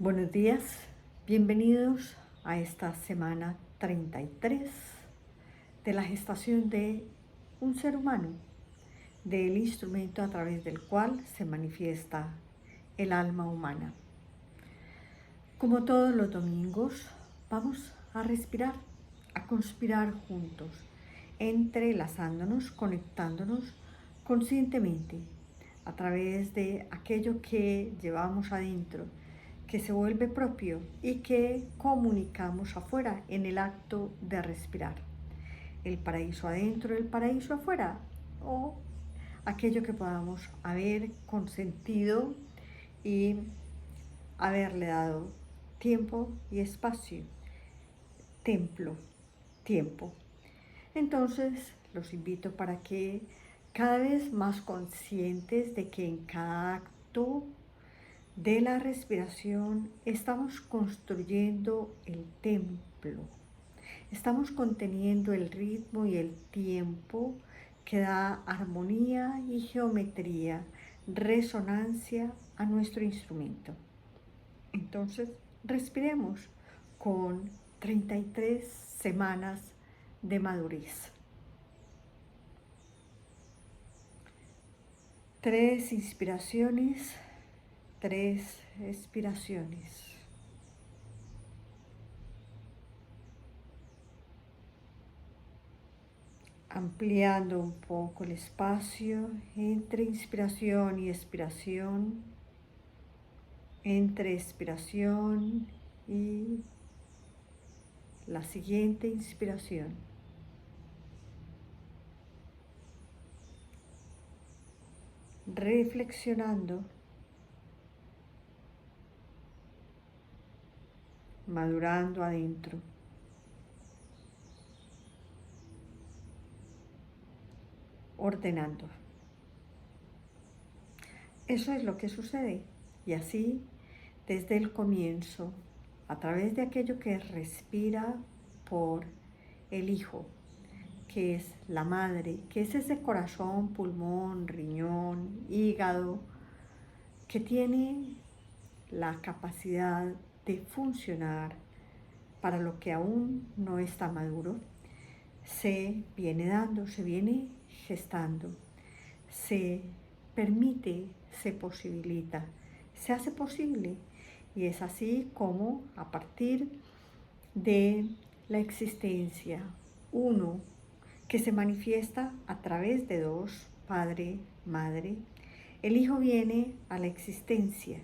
Buenos días, bienvenidos a esta semana 33 de la gestación de un ser humano, del instrumento a través del cual se manifiesta el alma humana. Como todos los domingos, vamos a respirar, a conspirar juntos, entrelazándonos, conectándonos conscientemente a través de aquello que llevamos adentro, que se vuelve propio y que comunicamos afuera en el acto de respirar. El paraíso adentro, el paraíso afuera, o aquello que podamos haber consentido y haberle dado tiempo y espacio, templo, tiempo. Entonces, los invito para que cada vez más conscientes de que en cada acto de la respiración estamos construyendo el templo, estamos conteniendo el ritmo y el tiempo que da armonía y geometría, resonancia a nuestro instrumento. Entonces, respiremos con 33 semanas de madurez. 3 inspiraciones, 3 expiraciones. Ampliando un poco el espacio entre inspiración y expiración, entre expiración y la siguiente inspiración. Reflexionando, madurando adentro. Ordenando. Eso es lo que sucede. Y así, desde el comienzo, a través de aquello que respira por el hijo, que es la madre, que es ese corazón, pulmón, riñón, hígado, que tiene la capacidad de funcionar para lo que aún no está maduro, se viene dando, se viene gestando, se permite, se posibilita, se hace posible. Y es así como a partir de la existencia, uno, que se manifiesta a través de dos, padre, madre, el hijo viene a la existencia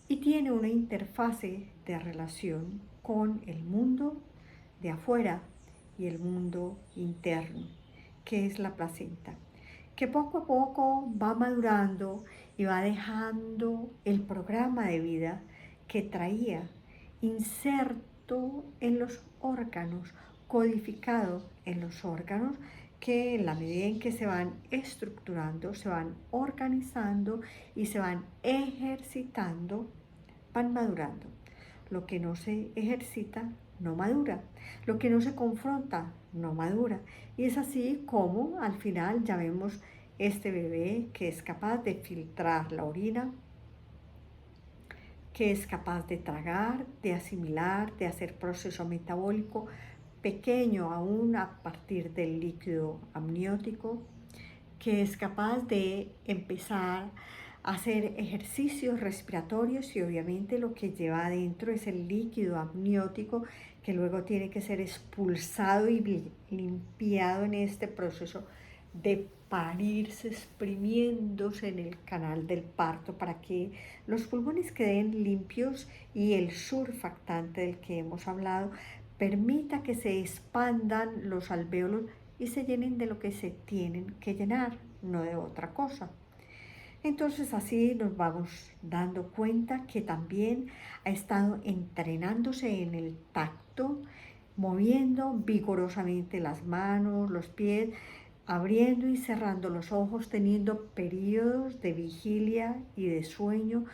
y tiene una interfase de relación con el mundo de afuera y el mundo interno, que es la placenta, que poco a poco va madurando y va dejando el programa de vida que traía inserto en los órganos, codificado en los órganos, que en la medida en que se van estructurando, se van organizando y se van ejercitando, van madurando. Lo que no se ejercita no madura, lo que no se confronta no madura. Y es así como al final ya vemos este bebé que es capaz de filtrar la orina, que es capaz de tragar, de asimilar, de hacer proceso metabólico pequeño aún a partir del líquido amniótico, que es capaz de empezar a hacer ejercicios respiratorios y obviamente lo que lleva adentro es el líquido amniótico que luego tiene que ser expulsado y limpiado en este proceso de parirse, exprimiéndose en el canal del parto para que los pulmones queden limpios y el surfactante del que hemos hablado permita que se expandan los alvéolos y se llenen de lo que se tienen que llenar, no de otra cosa. Entonces así nos vamos dando cuenta que también ha estado entrenándose en el tacto, moviendo vigorosamente las manos, los pies, abriendo y cerrando los ojos, teniendo periodos de vigilia y de sueño,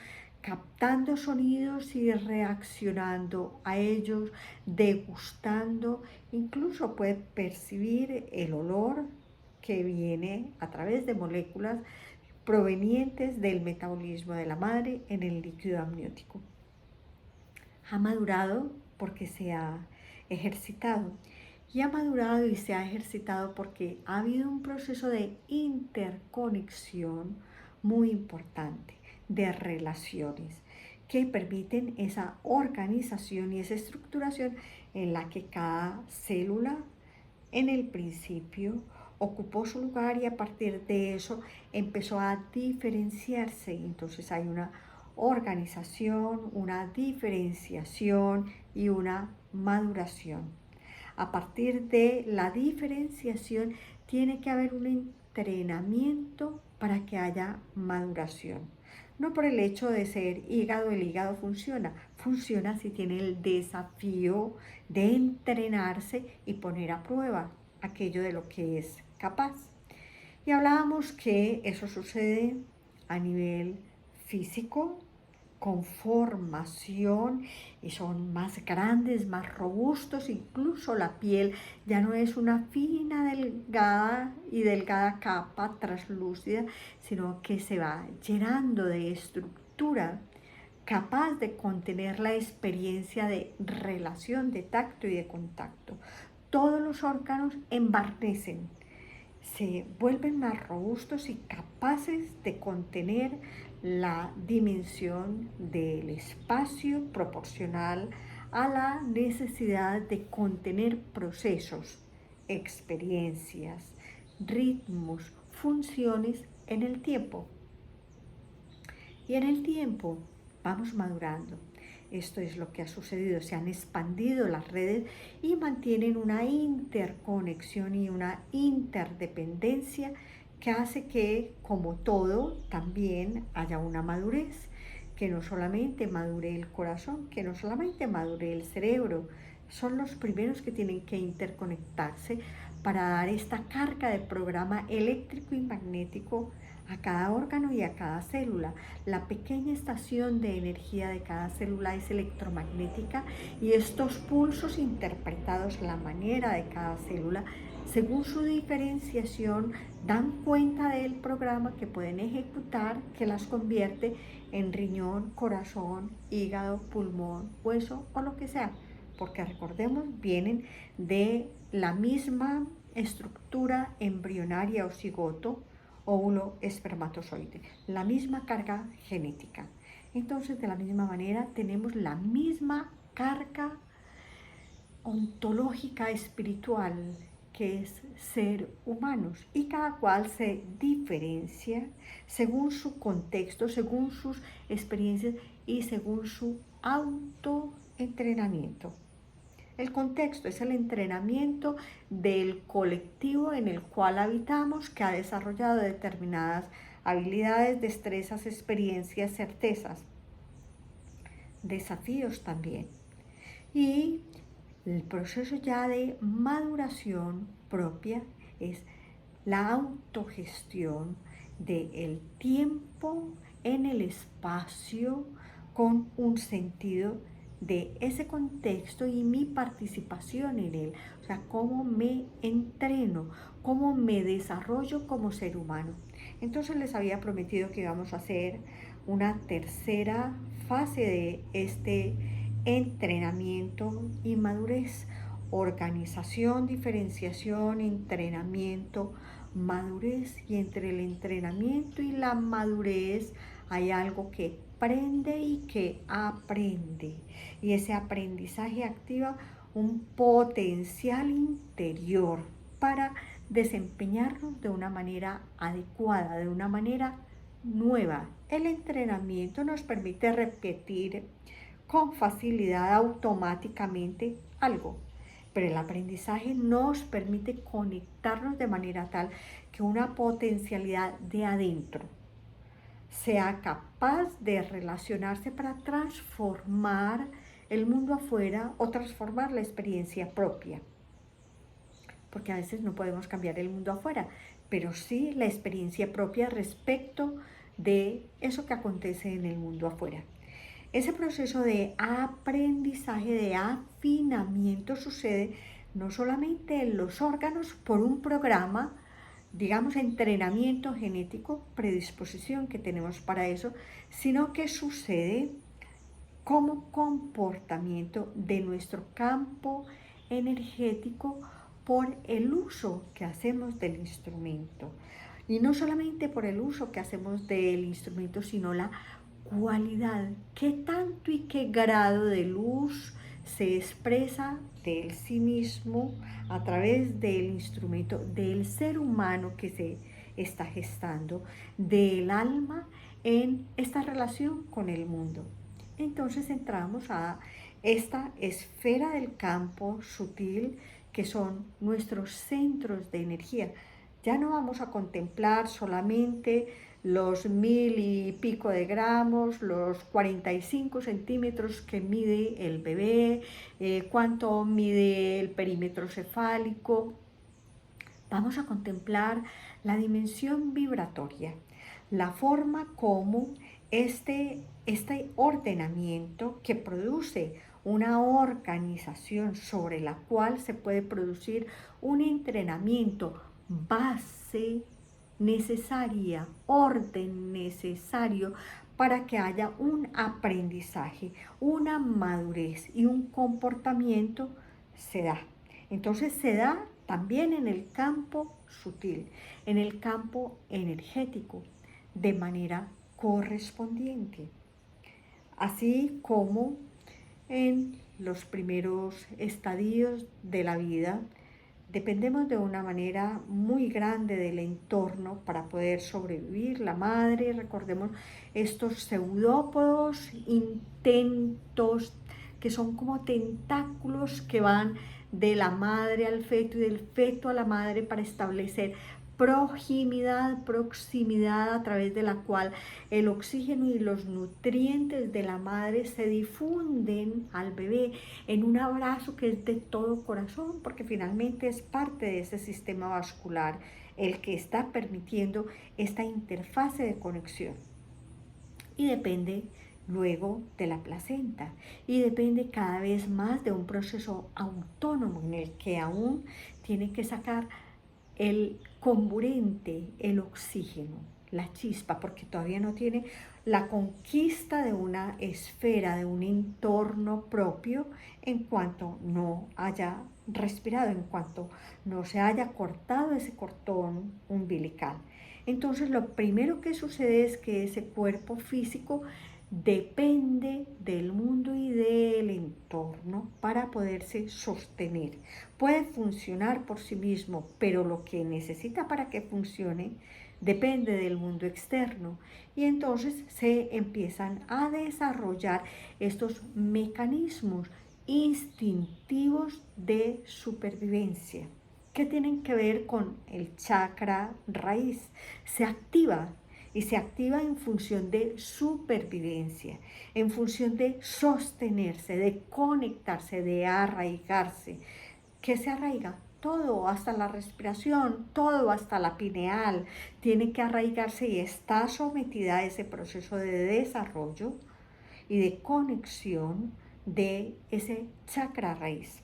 captando sonidos y reaccionando a ellos, degustando, incluso puede percibir el olor que viene a través de moléculas provenientes del metabolismo de la madre en el líquido amniótico. ha madurado porque se ha ejercitado. Y ha madurado y se ha ejercitado porque ha habido un proceso de interconexión muy importante, de relaciones, que permiten esa organización y esa estructuración en la que cada célula en el principio ocupó su lugar y a partir de eso empezó a diferenciarse. Entonces hay una organización, una diferenciación y una maduración. A partir de la diferenciación tiene que haber un entrenamiento para que haya maduración. No por el hecho de ser hígado, el hígado funciona si tiene el desafío de entrenarse y poner a prueba aquello de lo que es capaz. Y hablábamos que eso sucede a nivel físico, con formación, y son más grandes, más robustos, incluso la piel ya no es una fina, delgada capa translúcida, sino que se va llenando de estructura capaz de contener la experiencia de relación, de tacto y de contacto. Todos los órganos embarnecen, se vuelven más robustos y capaces de contener la dimensión del espacio proporcional a la necesidad de contener procesos, experiencias, ritmos, funciones en el tiempo. Y en el tiempo vamos madurando. Esto es lo que ha sucedido, se han expandido las redes y mantienen una interconexión y una interdependencia que hace que, como todo, también haya una madurez, que no solamente madure el corazón, que no solamente madure el cerebro, son los primeros que tienen que interconectarse para dar esta carga de programa eléctrico y magnético a cada órgano y a cada célula. La pequeña estación de energía de cada célula es electromagnética y estos pulsos interpretados, la manera de cada célula, según su diferenciación, dan cuenta del programa que pueden ejecutar, que las convierte en riñón, corazón, hígado, pulmón, hueso o lo que sea. Porque recordemos, vienen de la misma estructura embrionaria o cigoto, óvulo, espermatozoide, la misma carga genética. Entonces, de la misma manera, tenemos la misma carga ontológica espiritual, que es ser humanos, y cada cual se diferencia según su contexto, según sus experiencias y según su autoentrenamiento. El contexto es el entrenamiento del colectivo en el cual habitamos, que ha desarrollado determinadas habilidades, destrezas, experiencias, certezas, desafíos también. Y el proceso ya de maduración propia es la autogestión del tiempo en el espacio con un sentido de ese contexto y mi participación en él. O sea, cómo me entreno, cómo me desarrollo como ser humano. Entonces les había prometido que íbamos a hacer una tercera fase de este entrenamiento y madurez. Organización, diferenciación, entrenamiento, madurez. Y entre el entrenamiento y la madurez hay algo que prende y que aprende. Y ese aprendizaje activa un potencial interior para desempeñarnos de una manera adecuada, de una manera nueva. El entrenamiento nos permite repetir con facilidad automáticamente algo, pero el aprendizaje nos permite conectarnos de manera tal que una potencialidad de adentro sea capaz de relacionarse para transformar el mundo afuera o transformar la experiencia propia. Porque a veces no podemos cambiar el mundo afuera, pero sí la experiencia propia respecto de eso que acontece en el mundo afuera. Ese proceso de aprendizaje, de afinamiento sucede no solamente en los órganos por un programa, digamos, entrenamiento genético, predisposición que tenemos para eso, sino que sucede como comportamiento de nuestro campo energético por el uso que hacemos del instrumento. Y no solamente por el uso que hacemos del instrumento, sino la cualidad, qué tanto y qué grado de luz se expresa del sí mismo a través del instrumento, del ser humano que se está gestando, del alma en esta relación con el mundo. Entonces entramos a esta esfera del campo sutil que son nuestros centros de energía. Ya no vamos a contemplar solamente los 1000 y pico de gramos, los 45 centímetros que mide el bebé, cuánto mide el perímetro cefálico. Vamos a contemplar la dimensión vibratoria, la forma como este ordenamiento que produce una organización sobre la cual se puede producir un entrenamiento base necesaria, orden necesario para que haya un aprendizaje, una madurez y un comportamiento se da. Entonces se da también en el campo sutil, en el campo energético, de manera correspondiente. Así como en los primeros estadios de la vida, dependemos de una manera muy grande del entorno para poder sobrevivir. La madre, recordemos estos pseudópodos, intentos que son como tentáculos que van de la madre al feto y del feto a la madre para establecer proximidad a través de la cual el oxígeno y los nutrientes de la madre se difunden al bebé en un abrazo que es de todo corazón, porque finalmente es parte de ese sistema vascular el que está permitiendo esta interfase de conexión. Y depende luego de la placenta y depende cada vez más de un proceso autónomo en el que aún tiene que sacar el comburente, el oxígeno, la chispa, porque todavía no tiene la conquista de una esfera, de un entorno propio, en cuanto no haya respirado, en cuanto no se haya cortado ese cordón umbilical. Entonces lo primero que sucede es que ese cuerpo físico depende del mundo y del entorno para poderse sostener. Puede funcionar por sí mismo, pero lo que necesita para que funcione depende del mundo externo. Y entonces se empiezan a desarrollar estos mecanismos instintivos de supervivencia que tienen que ver con el chakra raíz. Se activa y se activa en función de supervivencia, en función de sostenerse, de conectarse, de arraigarse. ¿Qué se arraiga? Todo, hasta la respiración, todo, hasta la pineal, tiene que arraigarse y está sometida a ese proceso de desarrollo y de conexión de ese chakra raíz.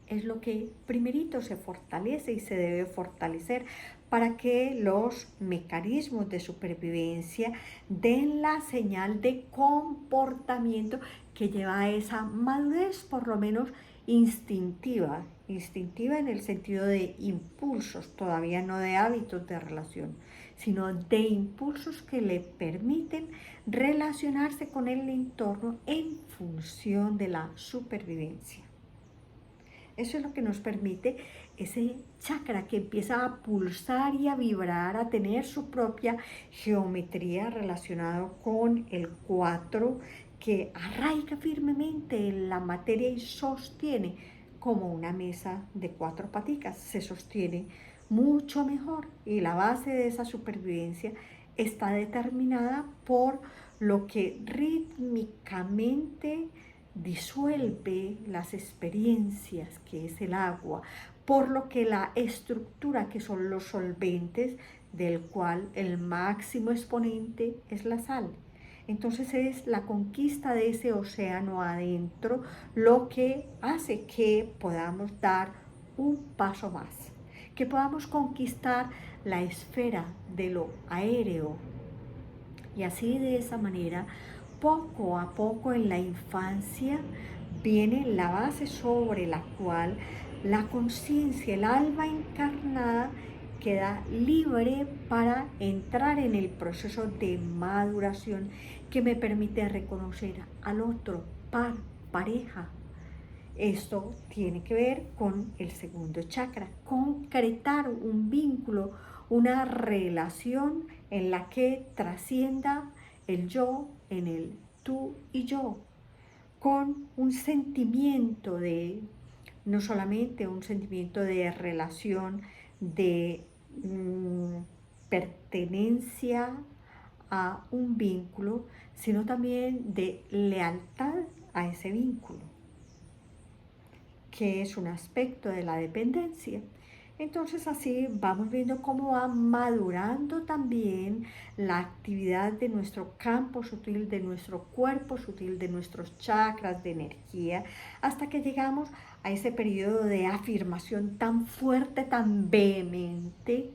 Es lo que primerito se fortalece y se debe fortalecer para que los mecanismos de supervivencia den la señal de comportamiento que lleva a esa madurez, por lo menos instintiva en el sentido de impulsos, todavía no de hábitos de relación, sino de impulsos que le permiten relacionarse con el entorno en función de la supervivencia. Eso es lo que nos permite ese chakra que empieza a pulsar y a vibrar, a tener su propia geometría relacionado con el 4, que arraiga firmemente en la materia y sostiene como una mesa de 4 paticas. Se sostiene mucho mejor y la base de esa supervivencia está determinada por lo que rítmicamente disuelve las experiencias, que es el agua, por lo que la estructura, que son los solventes, del cual el máximo exponente es la sal. Entonces es la conquista de ese océano adentro lo que hace que podamos dar un paso más, que podamos conquistar la esfera de lo aéreo y así de esa manera poco a poco en la infancia viene la base sobre la cual la conciencia, el alma encarnada, queda libre para entrar en el proceso de maduración que me permite reconocer al otro, pareja. Esto tiene que ver con el segundo chakra, concretar un vínculo, una relación en la que trascienda el yo en el tú y yo, con un sentimiento de, no solamente un sentimiento de relación, de pertenencia a un vínculo, sino también de lealtad a ese vínculo, que es un aspecto de la dependencia. Entonces así vamos viendo cómo va madurando también la actividad de nuestro campo sutil, de nuestro cuerpo sutil, de nuestros chakras de energía, hasta que llegamos a ese periodo de afirmación tan fuerte, tan vehemente,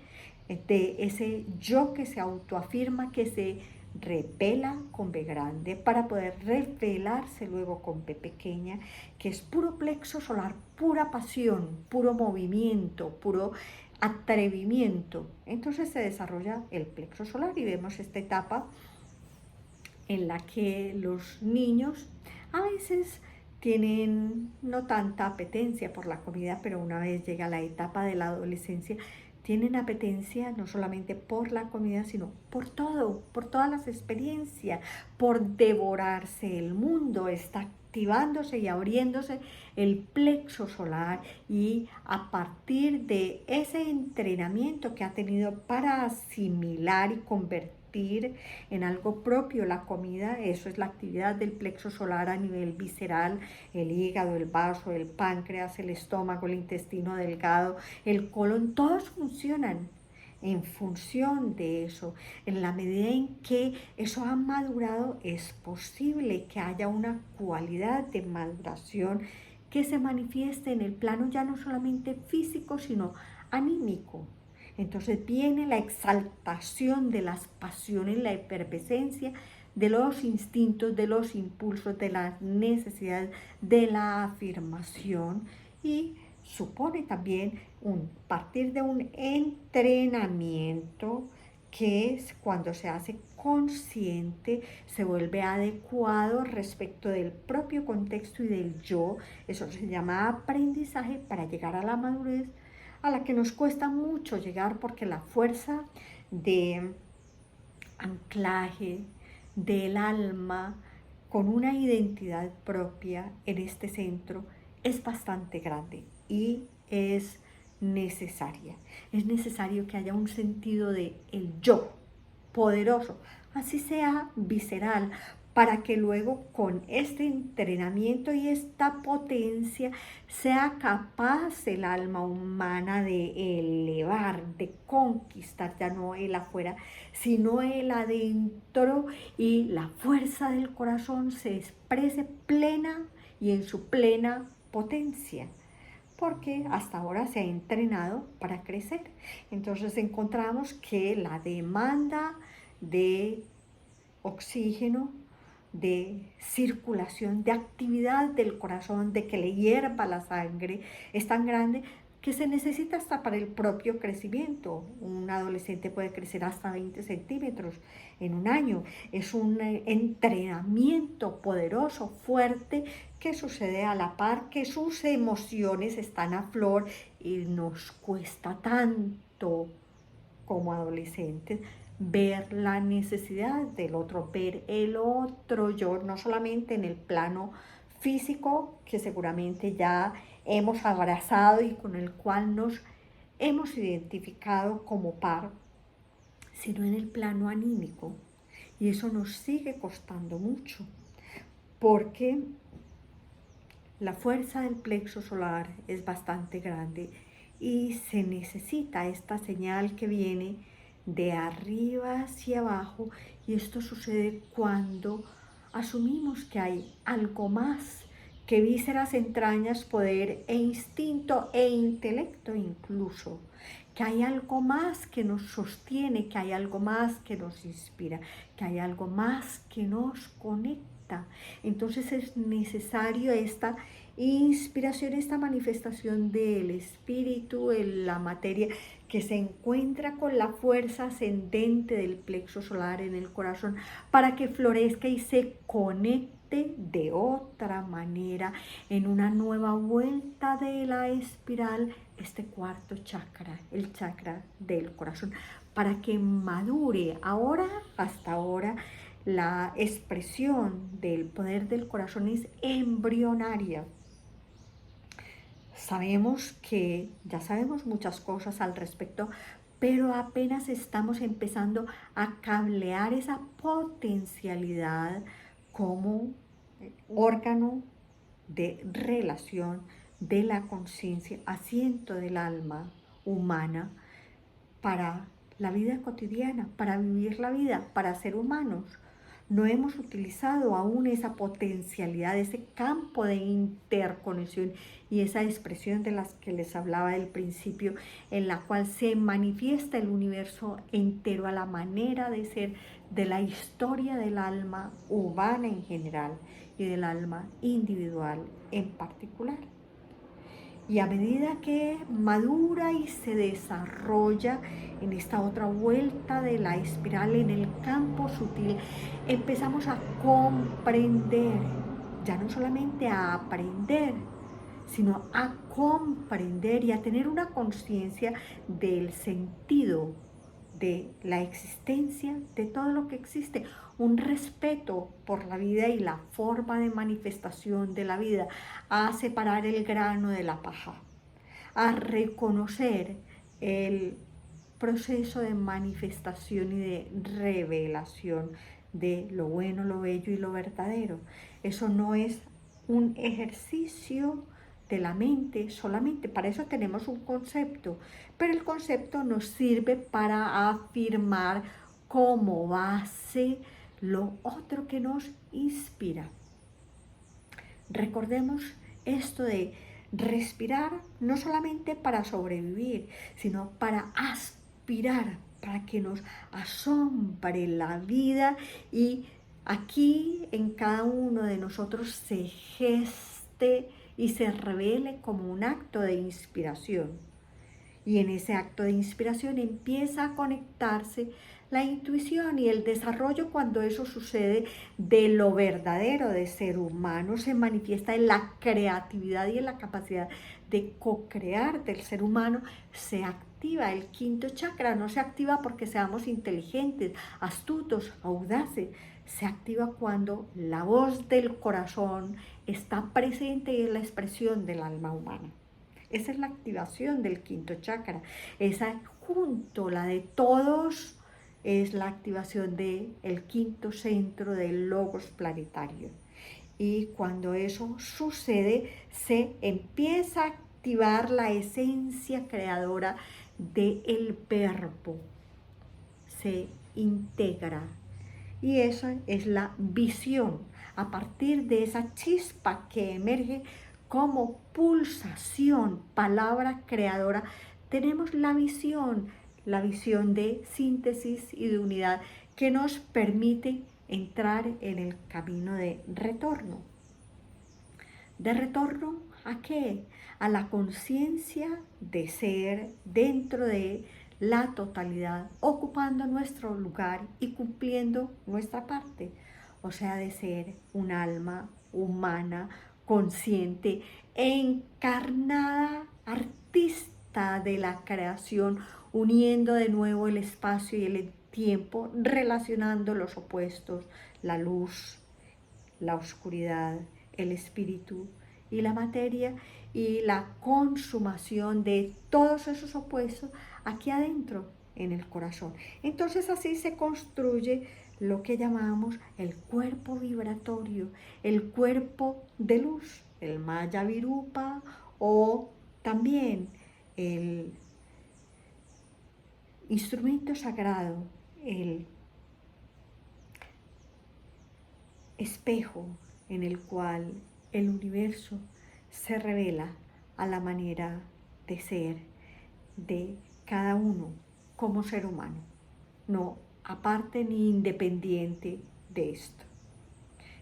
de ese yo que se autoafirma, que se revela con B grande para poder revelarse luego con P pequeña, que es puro plexo solar, pura pasión, puro movimiento, puro atrevimiento. Entonces se desarrolla el plexo solar y vemos esta etapa en la que los niños a veces tienen no tanta apetencia por la comida, pero una vez llega la etapa de la adolescencia, tienen apetencia no solamente por la comida, sino por todo, por todas las experiencias, por devorarse el mundo. Está activándose y abriéndose el plexo solar, y a partir de ese entrenamiento que ha tenido para asimilar y convertir en algo propio la comida, eso es la actividad del plexo solar a nivel visceral, el hígado, el vaso, el páncreas, el estómago, el intestino delgado, el colon, todos funcionan en función de eso. En la medida en que eso ha madurado, es posible que haya una cualidad de maduración que se manifieste en el plano ya no solamente físico, sino anímico. Entonces viene la exaltación de las pasiones, la efervescencia de los instintos, de los impulsos, de las necesidades, de la afirmación, y supone también partir de un entrenamiento que es cuando se hace consciente, se vuelve adecuado respecto del propio contexto y del yo. Eso se llama aprendizaje para llegar a la madurez, a la que nos cuesta mucho llegar, porque la fuerza de anclaje del alma con una identidad propia en este centro es bastante grande y es necesaria. Es necesario que haya un sentido de el yo poderoso, así sea visceral, para que luego con este entrenamiento y esta potencia sea capaz el alma humana de elevar, de conquistar ya no el afuera, sino el adentro, y la fuerza del corazón se exprese plena y en su plena potencia, porque hasta ahora se ha entrenado para crecer. Entonces encontramos que la demanda de oxígeno, de circulación, de actividad del corazón, de que le hierva la sangre, es tan grande que se necesita hasta para el propio crecimiento. Un adolescente puede crecer hasta 20 centímetros en un año. Es un entrenamiento poderoso, fuerte, que sucede a la par que sus emociones están a flor, y nos cuesta tanto como adolescentes ver la necesidad del otro, ver el otro yo, no solamente en el plano físico, que seguramente ya hemos abrazado y con el cual nos hemos identificado como par, sino en el plano anímico. Y eso nos sigue costando mucho, porque la fuerza del plexo solar es bastante grande y se necesita esta señal que viene de arriba hacia abajo, y esto sucede cuando asumimos que hay algo más que vísceras, entrañas, poder e instinto e intelecto incluso, que hay algo más que nos sostiene, que hay algo más que nos inspira, que hay algo más que nos conecta. Entonces es necesario esta inspiración, esta manifestación del espíritu en la materia que se encuentra con la fuerza ascendente del plexo solar en el corazón para que florezca y se conecte de otra manera en una nueva vuelta de la espiral, este cuarto chakra, el chakra del corazón, para que madure. Hasta ahora, la expresión del poder del corazón es embrionaria. Ya sabemos muchas cosas al respecto, pero apenas estamos empezando a cablear esa potencialidad como órgano de relación de la conciencia, asiento del alma humana para la vida cotidiana, para vivir la vida, para ser humanos. No hemos utilizado aún esa potencialidad, ese campo de interconexión y esa expresión de las que les hablaba del principio, en la cual se manifiesta el universo entero a la manera de ser de la historia del alma humana en general y del alma individual en particular. Y a medida que madura y se desarrolla en esta otra vuelta de la espiral en el campo sutil, empezamos a comprender, ya no solamente a aprender, sino a comprender y a tener una conciencia del sentido de la existencia de todo lo que existe, un respeto por la vida y la forma de manifestación de la vida, a separar el grano de la paja, a reconocer el proceso de manifestación y de revelación de lo bueno, lo bello y lo verdadero. Eso no es un ejercicio de la mente solamente, para eso tenemos un concepto, pero el concepto nos sirve para afirmar como base lo otro que nos inspira. Recordemos esto de respirar no solamente para sobrevivir, sino para aspirar, para que nos asombre la vida y aquí en cada uno de nosotros se geste y se revele como un acto de inspiración. Y en ese acto de inspiración empieza a conectarse la intuición y el desarrollo. Cuando eso sucede, de lo verdadero de ser humano se manifiesta en la creatividad y en la capacidad de co-crear del ser humano. Se activa el quinto chakra, no se activa porque seamos inteligentes, astutos, audaces. Se activa cuando la voz del corazón está presente y es la expresión del alma humana. Esa es la activación del quinto chakra. Esa junto, la de todos, es la activación del quinto centro del logos planetario. Y cuando eso sucede, se empieza a activar la esencia creadora del verbo. Se integra. Y eso es la visión. A partir de esa chispa que emerge como pulsación, palabra creadora, tenemos la visión de síntesis y de unidad que nos permite entrar en el camino de retorno. ¿De retorno a qué? A la conciencia de ser dentro de la totalidad, ocupando nuestro lugar y cumpliendo nuestra parte, o sea, de ser un alma humana, consciente, encarnada, artista de la creación, uniendo de nuevo el espacio y el tiempo, relacionando los opuestos, la luz, la oscuridad, el espíritu y la materia, y la consumación de todos esos opuestos aquí adentro en el corazón. Entonces así se construye lo que llamamos el cuerpo vibratorio, el cuerpo de luz, el Maya Virupa, o también el instrumento sagrado, el espejo en el cual el universo se revela a la manera de ser de cada uno como ser humano, no aparte ni independiente de esto.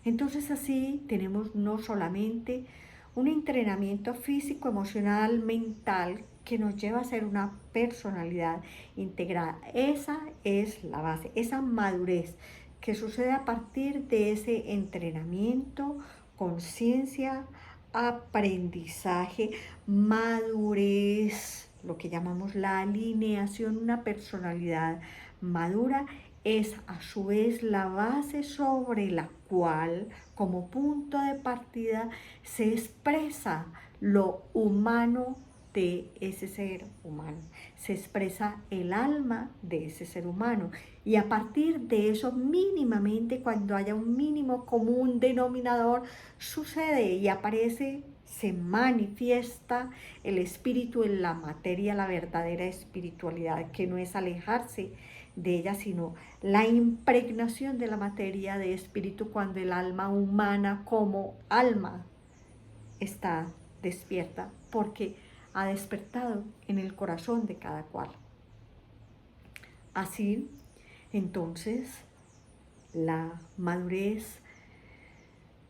Entonces así tenemos no solamente un entrenamiento físico, emocional, mental, que nos lleva a ser una personalidad integrada. Esa es la base, esa madurez que sucede a partir de ese entrenamiento, conciencia, aprendizaje, madurez, lo que llamamos la alineación, una personalidad madura es a su vez la base sobre la cual, como punto de partida, se expresa lo humano de ese ser humano, se expresa el alma de ese ser humano, y a partir de eso mínimamente, cuando haya un mínimo común denominador, sucede y aparece, se manifiesta el espíritu en la materia, la verdadera espiritualidad, que no es alejarse de ella, sino la impregnación de la materia de espíritu cuando el alma humana como alma está despierta, porque ha despertado en el corazón de cada cual. Así, entonces, la madurez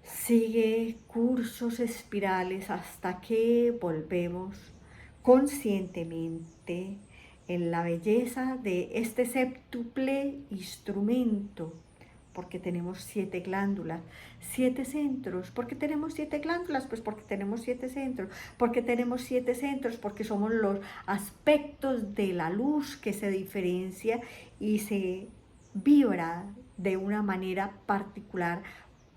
sigue cursos espirales hasta que volvemos conscientemente en la belleza de este séptuple instrumento, porque tenemos 7 glándulas, 7 centros. ¿Por qué tenemos 7 glándulas? Pues porque tenemos 7 centros. ¿Por qué tenemos 7 centros? Porque somos los aspectos de la luz que se diferencia y se vibra de una manera particular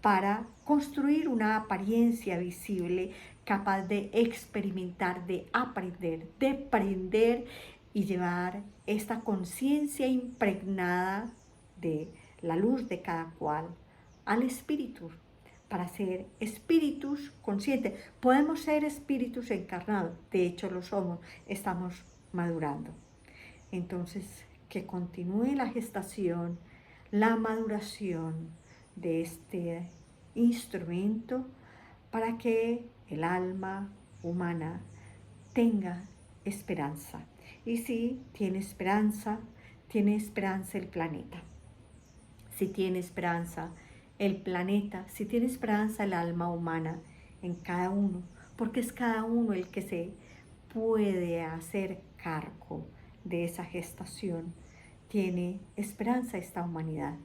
para construir una apariencia visible capaz de experimentar, de aprender, de prender y llevar esta conciencia impregnada de la luz de cada cual al espíritu, para ser espíritus conscientes. Podemos ser espíritus encarnados, de hecho lo somos, estamos madurando. Entonces, que continúe la gestación, la maduración de este instrumento para que el alma humana tenga esperanza. Y si tiene esperanza el planeta. Si tiene esperanza el planeta, si tiene esperanza el alma humana en cada uno, porque es cada uno el que se puede hacer cargo de esa gestación, tiene esperanza esta humanidad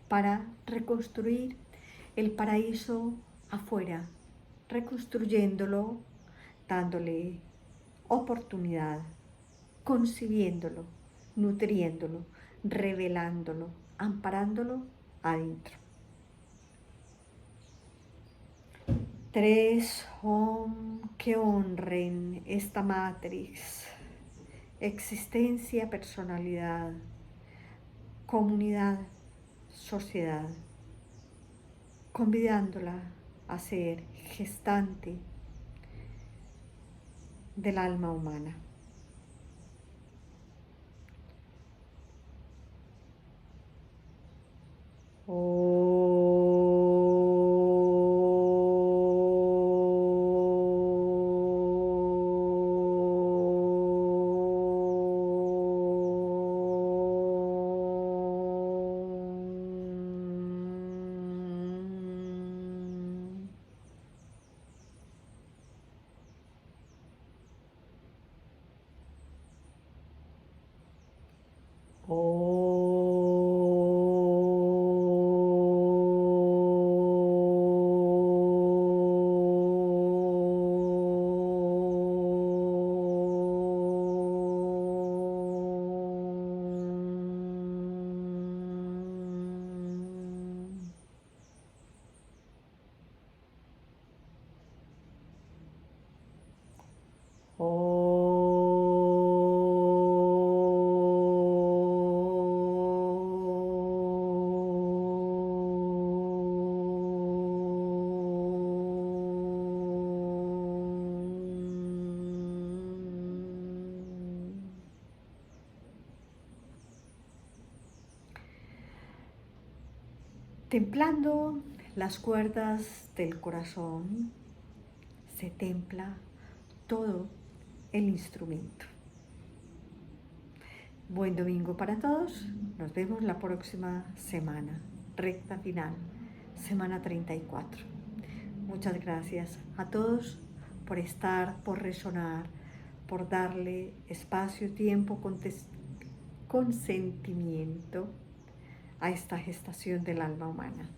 para reconstruir el paraíso afuera, reconstruyéndolo, dándole oportunidad, concibiéndolo, nutriéndolo, revelándolo, amparándolo adentro. 3 Om que honren esta matrix, existencia, personalidad, comunidad, sociedad, convidándola a ser gestante del alma humana. Templando las cuerdas del corazón, se templa todo el instrumento. Buen domingo para todos. Nos vemos la próxima semana. Recta final, semana 34. Muchas gracias a todos por estar, por resonar, por darle espacio, tiempo, consentimiento a esta gestación del alma humana.